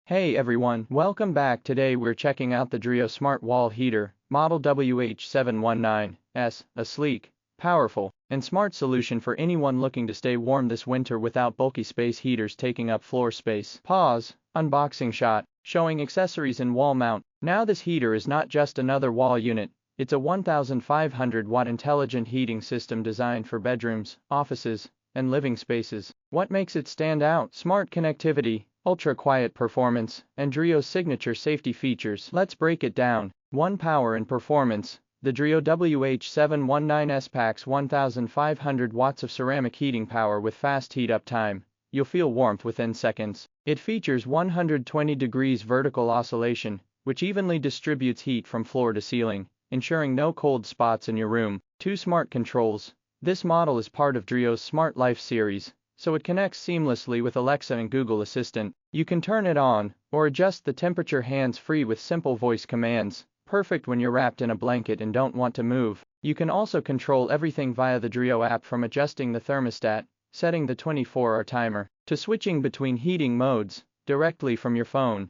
Hey everyone, welcome back. Today we're checking out the Drio Smart Wall Heater, model WH719S, a sleek, powerful, and smart solution for anyone looking to stay warm this winter without bulky space heaters taking up floor space. Unboxing shot, showing accessories and wall mount. Now this heater is not just another wall unit, it's a 1500 watt intelligent heating system designed for bedrooms, offices, and living spaces. What makes it stand out? Smart connectivity, ultra-quiet performance, and Drio's signature safety features. Let's break it down. 1. Power and performance. The Drio WH719S packs 1500 watts of ceramic heating power with fast heat-up time. You'll feel warmth within seconds. It features 120 degrees vertical oscillation, which evenly distributes heat from floor to ceiling, ensuring no cold spots in your room. 2. Smart controls. This model is part of Drio's Smart Life series, so it connects seamlessly with Alexa and Google Assistant. You can turn it on or adjust the temperature hands-free with simple voice commands, perfect when you're wrapped in a blanket and don't want to move. You can also control everything via the Drio app, from adjusting the thermostat, setting the 24-hour timer, to switching between heating modes directly from your phone.